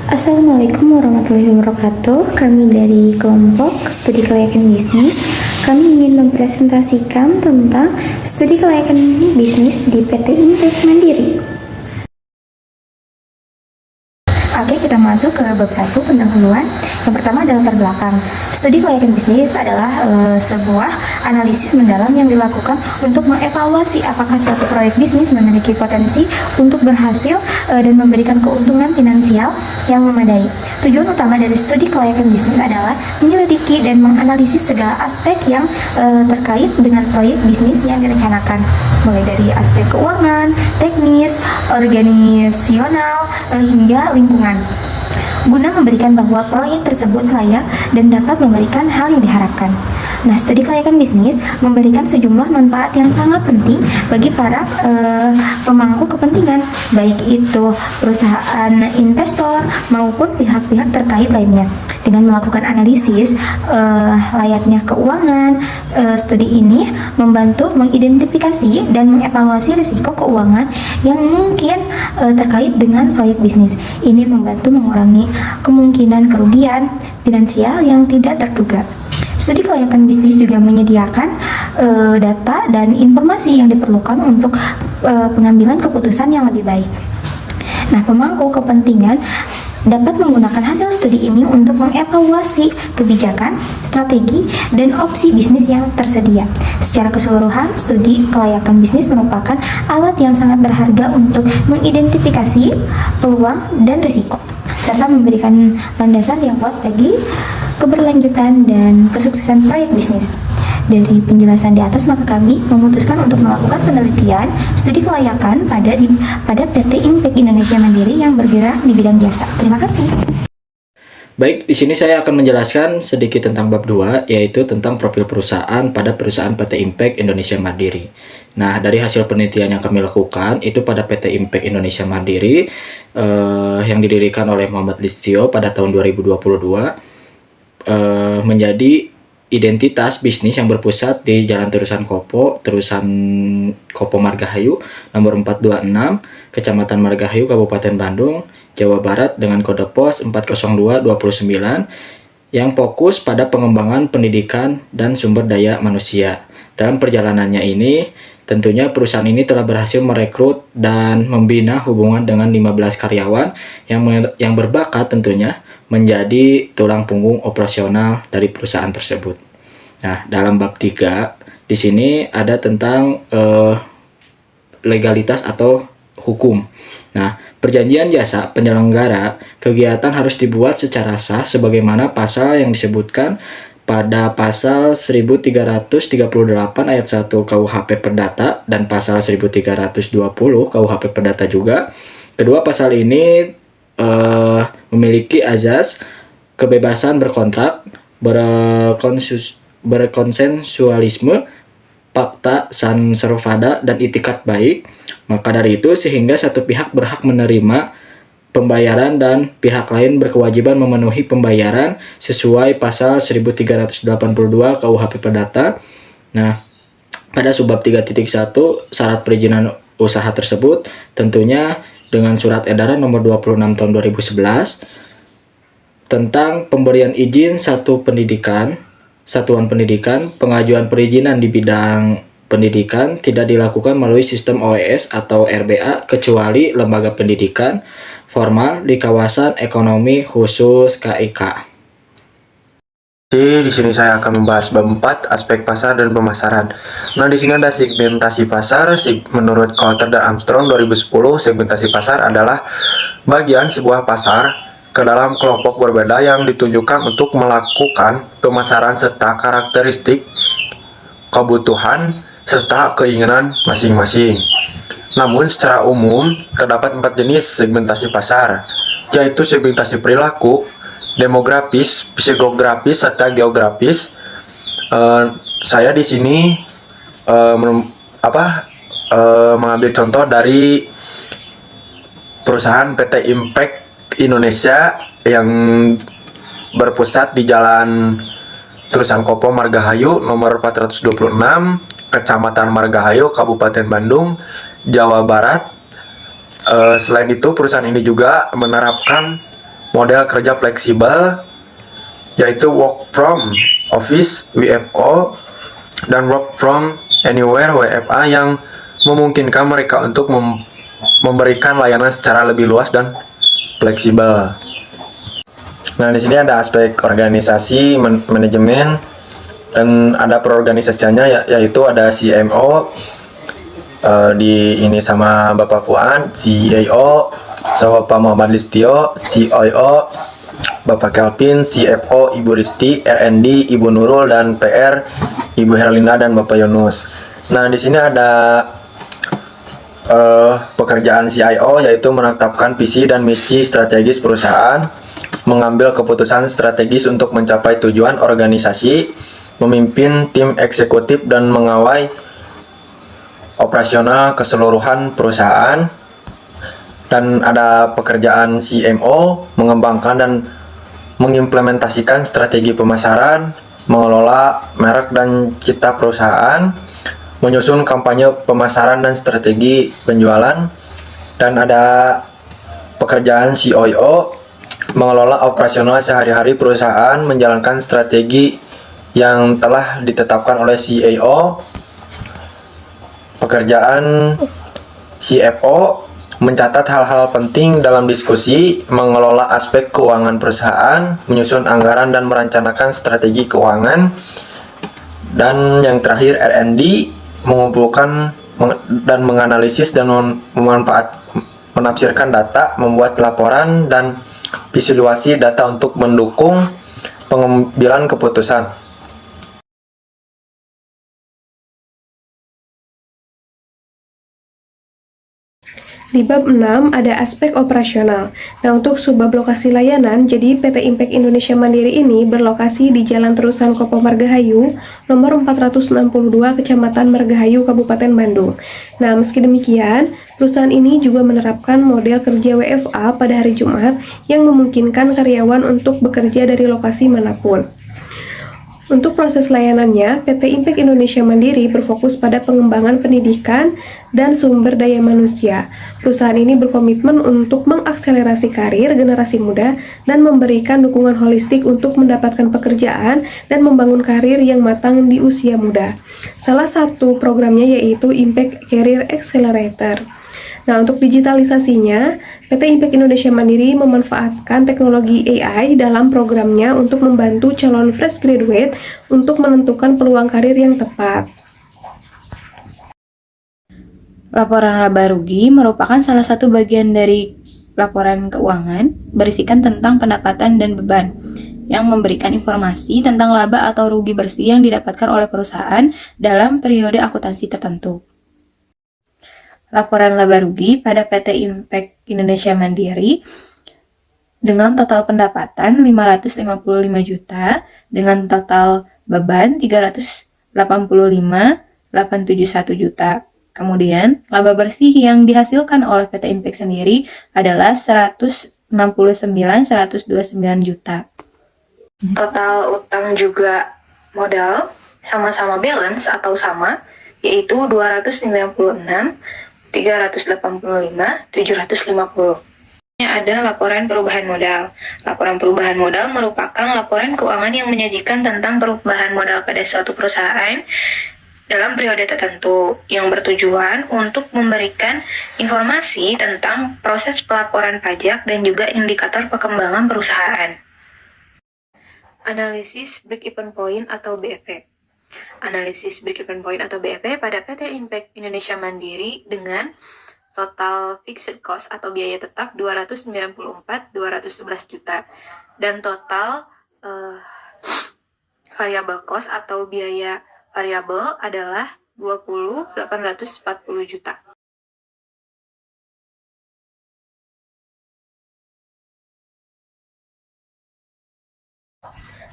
Assalamualaikum warahmatullahi wabarakatuh. Kami dari kelompok studi kelayakan bisnis. Kami ingin mempresentasikan tentang studi kelayakan bisnis di PT Impact Mandiri. Oke, kita masuk ke bab 1 pendahuluan. Yang pertama adalah latar belakang. Studi kelayakan bisnis adalah sebuah analisis mendalam yang dilakukan untuk mengevaluasi apakah suatu proyek bisnis memiliki potensi untuk berhasil dan memberikan keuntungan finansial yang memadai. Tujuan utama dari studi kelayakan bisnis adalah menyelidiki dan menganalisis segala aspek yang terkait dengan proyek bisnis yang direncanakan, mulai dari aspek keuangan, teknis, organisasional, hingga lingkungan, guna memberikan bahwa proyek tersebut layak dan dapat memberikan hal yang diharapkan. Nah, studi kelayakan bisnis memberikan sejumlah manfaat yang sangat penting bagi para pemangku kepentingan, baik itu perusahaan investor maupun pihak-pihak terkait lainnya. Dengan melakukan analisis layaknya keuangan, studi ini membantu mengidentifikasi dan mengevaluasi risiko keuangan yang mungkin terkait dengan proyek bisnis. Ini membantu mengurangi kemungkinan kerugian finansial yang tidak terduga. Studi kelayakan bisnis juga menyediakan data dan informasi yang diperlukan untuk pengambilan keputusan yang lebih baik. Nah, pemangku kepentingan dapat menggunakan hasil studi ini untuk mengevaluasi kebijakan, strategi, dan opsi bisnis yang tersedia. Secara keseluruhan, studi kelayakan bisnis merupakan alat yang sangat berharga untuk mengidentifikasi peluang dan risiko, serta memberikan landasan yang kuat bagi keberlanjutan dan kesuksesan proyek bisnis. Dari penjelasan di atas, maka kami memutuskan untuk melakukan penelitian studi kelayakan pada PT Impact Indonesia Mandiri yang bergerak di bidang jasa. Terima kasih. Baik, di sini saya akan menjelaskan sedikit tentang bab 2, yaitu tentang profil perusahaan pada perusahaan PT Impact Indonesia Mandiri. Nah, dari hasil penelitian yang kami lakukan, itu pada PT Impact Indonesia Mandiri yang didirikan oleh Muhammad Listio pada tahun 2022, menjadi identitas bisnis yang berpusat di Jalan Terusan Kopo Margahayu nomor 426, Kecamatan Margahayu, Kabupaten Bandung, Jawa Barat dengan kode pos 40229 yang fokus pada pengembangan pendidikan dan sumber daya manusia. Dalam perjalanannya ini, tentunya perusahaan ini telah berhasil merekrut dan membina hubungan dengan 15 karyawan yang berbakat tentunya menjadi tulang punggung operasional dari perusahaan tersebut. Nah, dalam bab 3 di sini ada tentang legalitas atau hukum. Nah, perjanjian jasa penyelenggara kegiatan harus dibuat secara sah sebagaimana pasal yang disebutkan pada pasal 1338 ayat 1 KUHP Perdata dan pasal 1320 KUHP Perdata juga. Kedua pasal ini memiliki azas kebebasan berkontrak, berkonsensualisme, fakta san servada, dan itikat baik. Maka dari itu sehingga satu pihak berhak menerima pembayaran dan pihak lain berkewajiban memenuhi pembayaran sesuai pasal 1382 KUHP Perdata. Nah, pada subbab 3.1 syarat perizinan usaha tersebut tentunya dengan surat edaran nomor 26 tahun 2011 tentang pemberian izin satuan pendidikan, pengajuan perizinan di bidang pendidikan tidak dilakukan melalui sistem OES atau RBA kecuali lembaga pendidikan formal di kawasan ekonomi khusus KIK. Di sini saya akan membahas bab 4 aspek pasar dan pemasaran. Nah, di sini ada segmentasi pasar. Menurut Coulter dan Armstrong 2010, segmentasi pasar adalah bagian sebuah pasar ke dalam kelompok berbeda yang ditunjukkan untuk melakukan pemasaran serta karakteristik, kebutuhan, serta keinginan masing-masing. Namun secara umum terdapat 4 jenis segmentasi pasar, yaitu segmentasi perilaku, demografis, psikografis, serta geografis. Saya di sini mengambil contoh dari perusahaan PT Impact Indonesia yang berpusat di Jalan Terusan Kopo Margahayu nomor 426, Kecamatan Margahayu, Kabupaten Bandung, Jawa Barat. Selain itu, perusahaan ini juga menerapkan model kerja fleksibel, yaitu work from office (WFO) dan work from anywhere (WFA) yang memungkinkan mereka untuk memberikan layanan secara lebih luas dan fleksibel. Nah, di sini ada aspek organisasi, manajemen, dan ada perorganisasiannya, yaitu ada CMO, di ini sama Bapak Fuad, CIO sama Bapak Muhammad Listio, CIO Bapak Kelvin, CFO Ibu Risti, R&D Ibu Nurul, dan PR Ibu Herlina dan Bapak Yunus. Nah, di sini ada pekerjaan CIO, yaitu menetapkan visi dan misi strategis perusahaan, mengambil keputusan strategis untuk mencapai tujuan organisasi, memimpin tim eksekutif dan mengawal operasional keseluruhan perusahaan. Dan ada pekerjaan CMO, mengembangkan dan mengimplementasikan strategi pemasaran, mengelola merek dan citra perusahaan, menyusun kampanye pemasaran dan strategi penjualan. Dan ada pekerjaan COO, mengelola operasional sehari-hari perusahaan, menjalankan strategi yang telah ditetapkan oleh CEO. Pekerjaan CFO, mencatat hal-hal penting dalam diskusi, mengelola aspek keuangan perusahaan, menyusun anggaran dan merencanakan strategi keuangan. Dan yang terakhir R&D, mengumpulkan dan menganalisis dan menafsirkan data, membuat laporan dan visualisasi data untuk mendukung pengambilan keputusan. Di bab 6 ada aspek operasional. Nah, untuk subbab lokasi layanan, jadi PT Impact Indonesia Mandiri ini berlokasi di Jalan Terusan Kopo Margahayu, nomor 462, Kecamatan Margahayu, Kabupaten Bandung. Nah, meski demikian, perusahaan ini juga menerapkan model kerja WFA pada hari Jumat yang memungkinkan karyawan untuk bekerja dari lokasi manapun. Untuk proses layanannya, PT Impact Indonesia Mandiri berfokus pada pengembangan pendidikan dan sumber daya manusia. Perusahaan ini berkomitmen untuk mengakselerasi karir generasi muda dan memberikan dukungan holistik untuk mendapatkan pekerjaan dan membangun karir yang matang di usia muda. Salah satu programnya yaitu Impact Career Accelerator. Nah, untuk digitalisasinya, PT Impact Indonesia Mandiri memanfaatkan teknologi AI dalam programnya untuk membantu calon fresh graduate untuk menentukan peluang karir yang tepat. Laporan laba rugi merupakan salah satu bagian dari laporan keuangan, berisikan tentang pendapatan dan beban, yang memberikan informasi tentang laba atau rugi bersih yang didapatkan oleh perusahaan dalam periode akuntansi tertentu. Laporan laba rugi pada PT Impact Indonesia Mandiri dengan total pendapatan 555 juta, dengan total beban 385,871 juta. Kemudian, laba bersih yang dihasilkan oleh PT Impact sendiri adalah 169,129 juta. Total utang juga modal sama-sama balance atau sama, yaitu 296,385,750. Ada laporan perubahan modal. Laporan perubahan modal merupakan laporan keuangan yang menyajikan tentang perubahan modal pada suatu perusahaan dalam periode tertentu, yang bertujuan untuk memberikan informasi tentang proses pelaporan pajak dan juga indikator perkembangan perusahaan. Analisis break-even point atau BEP. Analisis break-even point atau BEP pada PT Impact Indonesia Mandiri dengan total fixed cost atau biaya tetap 294,211 juta dan total variable cost atau biaya variabel adalah 20,840 juta.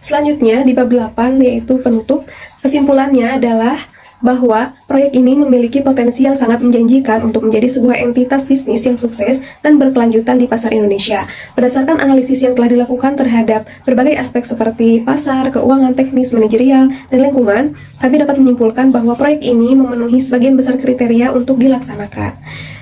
Selanjutnya di bab 8 yaitu penutup. Kesimpulannya adalah bahwa proyek ini memiliki potensi yang sangat menjanjikan untuk menjadi sebuah entitas bisnis yang sukses dan berkelanjutan di pasar Indonesia. Berdasarkan analisis yang telah dilakukan terhadap berbagai aspek seperti pasar, keuangan, teknis, manajerial, dan lingkungan, kami dapat menyimpulkan bahwa proyek ini memenuhi sebagian besar kriteria untuk dilaksanakan.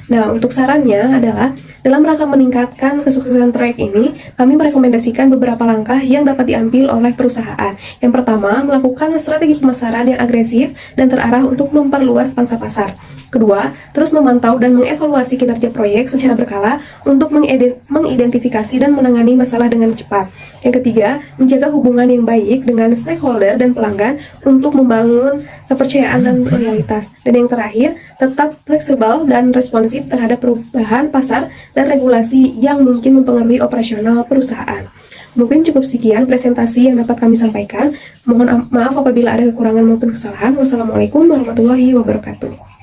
Nah, untuk sarannya adalah dalam rangka meningkatkan kesuksesan proyek ini, kami merekomendasikan beberapa langkah yang dapat diambil oleh perusahaan. Yang pertama, melakukan strategi pemasaran yang agresif dan terarah untuk memperluas pangsa pasar. Kedua, terus memantau dan mengevaluasi kinerja proyek secara berkala untuk mengidentifikasi dan menangani masalah dengan cepat. Yang ketiga, menjaga hubungan yang baik dengan stakeholder dan pelanggan untuk membangun kepercayaan dan loyalitas. Dan yang terakhir, tetap fleksibel dan responsif terhadap perubahan pasar dan regulasi yang mungkin mempengaruhi operasional perusahaan. Mungkin cukup sekian presentasi yang dapat kami sampaikan. Mohon maaf apabila ada kekurangan maupun kesalahan. Wassalamualaikum warahmatullahi wabarakatuh.